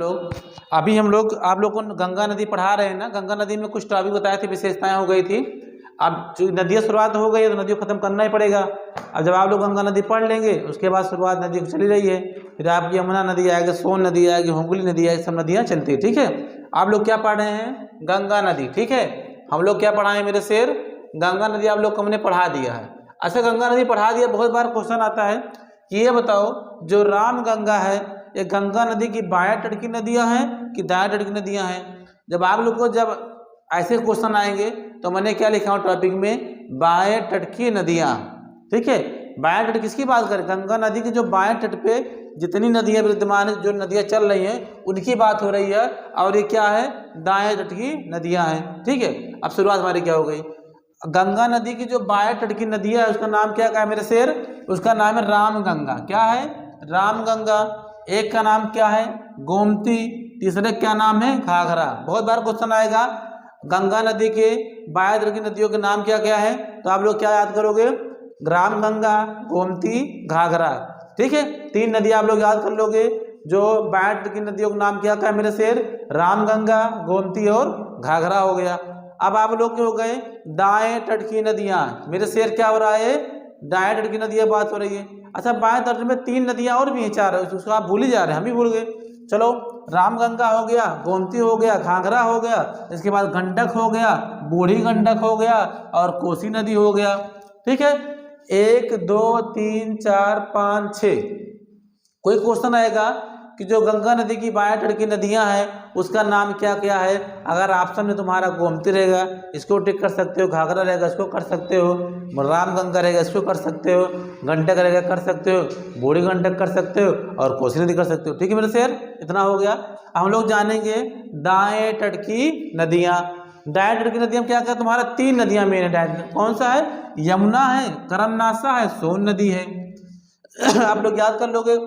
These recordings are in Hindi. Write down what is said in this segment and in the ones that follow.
लोग अभी हम लोग आप लोग को गंगा नदी पढ़ा रहे हैं ना। गंगा नदी में कुछ टॉपिक बताए थे, विशेषताएं हो गई थी। अब जो नदियाँ शुरुआत हो गई है तो नदियों को खत्म करना ही पड़ेगा। अब जब आप लोग गंगा नदी पढ़ लेंगे उसके बाद शुरुआत नदी चली रही है, फिर आपकी यमुना नदी आएगी, सोन नदी आएगी, हुगली नदी आएगी, सब नदियाँ चलती है। ठीक है, आप लोग क्या पढ़ रहे हैं? गंगा नदी। ठीक है, हम लोग क्या पढ़ाएं मेरे शेर? गंगा नदी आप लोग को हमने पढ़ा दिया है। अच्छा, गंगा नदी पढ़ा दिया, बहुत बार क्वेश्चन आता है कि ये बताओ जो राम गंगा है ये गंगा नदी की बाएं तट की नदियां हैं कि दाएं तट की नदियां हैं? जब आप लोग को जब ऐसे क्वेश्चन आएंगे तो मैंने क्या लिखा हूँ टॉपिक में? बाएं तट की नदियां। ठीक है, बाएं तट किसकी बात करें? गंगा नदी के जो बाएं तट पे जितनी नदियां विद्यमान है, जो नदियां चल रही हैं उनकी बात हो रही है, और ये क्या है? दाएं तट की नदियां हैं। ठीक है, अब शुरुआत हमारी क्या हो गई? गंगा नदी की जो बाएं तट की नदियां है उसका नाम क्या है मेरे शेर? उसका नाम है राम गंगा। क्या है? राम गंगा। एक का नाम क्या है? गोमती। तीसरे क्या नाम है? घाघरा। बहुत बार क्वेश्चन आएगा गंगा नदी के बाएं तट की नदियों के नाम क्या क्या है, तो आप लोग क्या याद करोगे? राम गंगा, गोमती, घाघरा। ठीक है, तीन नदियां आप लोग याद कर लोगे। जो बाएं तट की नदियों का नाम क्या क्या है मेरे शेर? राम गंगा, गोमती और घाघरा हो गया। अब आप लोग के हो गए दाएं तट की नदियां। मेरे शेर क्या हो रहा है? दाएं तट की नदियां बात हो रही है। अच्छा, बाएं तट में तीन नदियां और भी हैं, चार, उसको आप भूल ही जा रहे हैं, हम ही भूल गए। चलो, रामगंगा हो गया, गोमती हो गया, घाघरा हो गया, इसके बाद गंडक हो गया, बूढ़ी गंडक हो गया और कोसी नदी हो गया। ठीक है, 1 2 3 4 5 6। कोई क्वेश्चन आएगा कि जो गंगा नदी की बाएं तट की नदियां हैं उसका नाम क्या क्या है? अगर ऑप्शन में तुम्हारा गोमती रहेगा इसको टिक कर सकते हो, घाघरा रहेगा इसको कर सकते हो, राम गंगा रहेगा इसको कर सकते हो, गंडक रहेगा कर सकते हो, बूढ़ी गंडक कर सकते हो और कोसी नदी कर सकते हो। ठीक है मेरे शेर, इतना हो गया। हम लोग जानेंगे दाएं तट की नदियाँ। दाएं तट की नदियाँ क्या क्या? तुम्हारा तीन नदियाँ मेन है दाएं। कौन सा है? यमुना है, करमनासा है, सोन नदी है। आप लोग याद कर लोगे।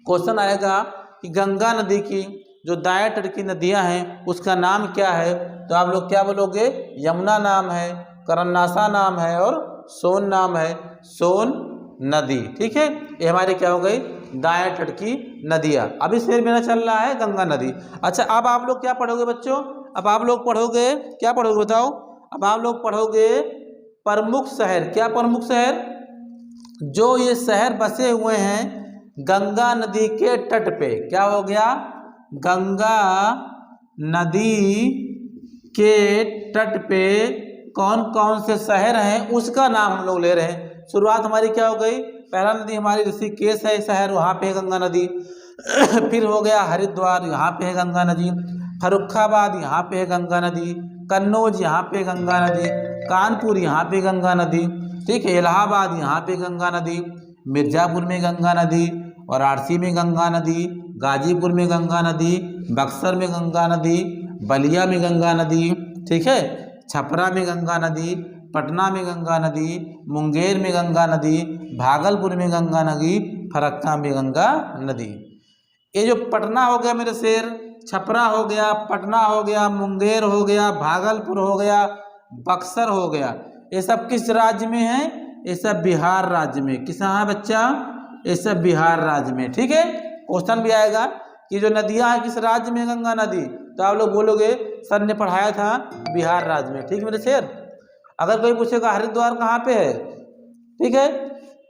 क्वेश्चन आएगा कि गंगा नदी की जो दाएं तट की नदियां हैं उसका नाम क्या है, तो आप लोग क्या बोलोगे? यमुना नाम है, करमनासा नाम है और सोन नाम है, सोन नदी। ठीक है, ये हमारे क्या हो गई? दाएं तट की नदियां। अभी शेर मेरा चल रहा है गंगा नदी। अच्छा, अब आप लोग क्या पढ़ोगे बच्चों? अब आप लोग पढ़ोगे, क्या पढ़ोगे बताओ? अब आप लोग पढ़ोगे प्रमुख शहर। क्या प्रमुख शहर? जो ये शहर बसे हुए हैं गंगा नदी के तट पे। क्या हो गया? गंगा नदी के तट पे कौन कौन से शहर हैं उसका नाम हम लोग ले रहे हैं। शुरुआत हमारी क्या हो गई? पहला नदी हमारी ऋषिकेश है शहर, वहाँ पे है गंगा नदी। फिर हो गया हरिद्वार, यहाँ पे है गंगा नदी। फर्रुखाबाद, यहाँ पे है गंगा नदी। कन्नौज, यहाँ पे गंगा नदी। कानपुर, यहाँ पे गंगा नदी। ठीक है, इलाहाबाद, यहाँ पे गंगा नदी। मिर्ज़ापुर में गंगा नदी, वाराणसी में गंगा नदी, गाजीपुर में गंगा नदी, बक्सर में गंगा नदी, बलिया में गंगा नदी। ठीक है, छपरा में गंगा नदी, पटना में गंगा नदी, मुंगेर में गंगा नदी, भागलपुर में गंगा नदी, फरक्का में गंगा नदी। ये जो पटना हो गया मेरे शेर, छपरा हो गया, पटना हो गया, मुंगेर हो गया, भागलपुर हो गया, बक्सर हो गया, ये सब किस राज्य में है? ये सब बिहार राज्य में। किस है बच्चा? ये सब बिहार राज्य में। ठीक है, क्वेश्चन भी आएगा कि जो नदियां हैं किस राज्य में गंगा नदी, तो आप लोग बोलोगे सर ने पढ़ाया था बिहार राज्य में। ठीक है मेरे शेर। अगर कोई पूछेगा हरिद्वार कहाँ पे है, ठीक है,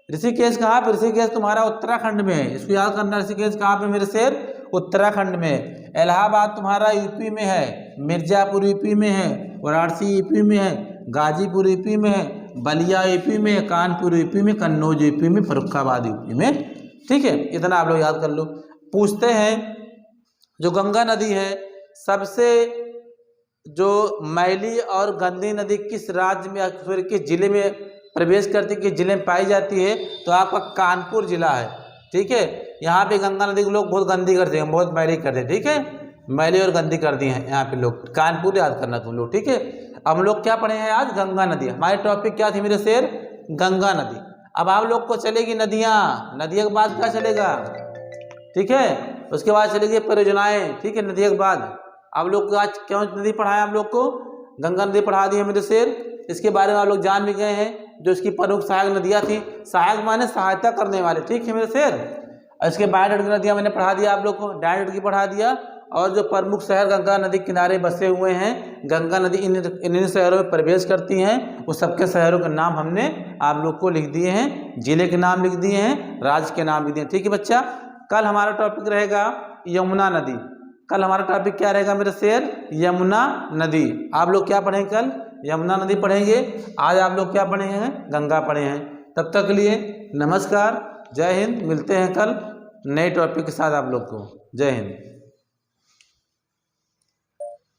ऋषिकेश कहाँ पे? ऋषिकेश तुम्हारा उत्तराखंड में है, इसको याद करना। ऋषिकेश कहाँ पे मेरे शेर? उत्तराखंड में। इलाहाबाद तुम्हारा यूपी में है, मिर्ज़ापुर यूपी में है, वाराणसी यूपी में है, गाजीपुर यूपी में है, बलिया यूपी में है, कानपुर यूपी में, कन्नौज यूपी में, फर्रुखाबाद यूपी में। ठीक है, इतना आप लोग याद कर लो। पूछते हैं जो गंगा नदी है सबसे जो मैली और गंदी नदी किस राज्य में, फिर किस जिले में प्रवेश करती है, किस जिले में पाई जाती है, तो आपका कानपुर जिला है। ठीक है, यहाँ पे गंगा नदी को लोग बहुत गंदी करते हैं, बहुत मैली करते हैं। ठीक है, मैली और गंदी कर दी हैं यहाँ पे लोग। कानपुर याद करना तुम लोग। ठीक है, अब हम लोग क्या पढ़े हैं आज? गंगा नदी। हमारे टॉपिक क्या थी मेरे शेर? गंगा नदी। अब आप लोग को चलेगी नदियाँ, नदियों के बाद क्या चलेगा? ठीक है, उसके बाद चलेगी परियोजनाएं। ठीक है, नदियों के बाद आप लोग को आज क्यों नदी पढ़ाया? आप लोग को गंगा नदी पढ़ा दी है मेरे शेर। इसके बारे में आप लोग जान भी गए हैं जो इसकी प्रमुख सहायक नदियाँ थी। सहायक माने सहायता करने वाले। ठीक है मेरे शेर। इसके बायोडाइवर्सिटी नदियाँ मैंने पढ़ा दिया आप लोग को, डायोडाइवर्सिटी पढ़ा दिया। और जो प्रमुख शहर गंगा नदी किनारे बसे हुए हैं, गंगा नदी इन शहरों में प्रवेश करती हैं, उस सबके शहरों के नाम हमने आप लोग को लिख दिए हैं, जिले के नाम लिख दिए हैं, राज्य के नाम लिख दिए हैं। ठीक है बच्चा, कल हमारा टॉपिक रहेगा यमुना नदी। कल हमारा टॉपिक क्या रहेगा मेरे शेर? यमुना नदी। आप लोग क्या पढ़ेंगे कल? यमुना नदी पढ़ेंगे। आज आप लोग क्या पढ़े हैं? गंगा पढ़े हैं। तब तक के लिए नमस्कार, जय हिंद। मिलते हैं कल नए टॉपिक के साथ आप लोग को। जय हिंद।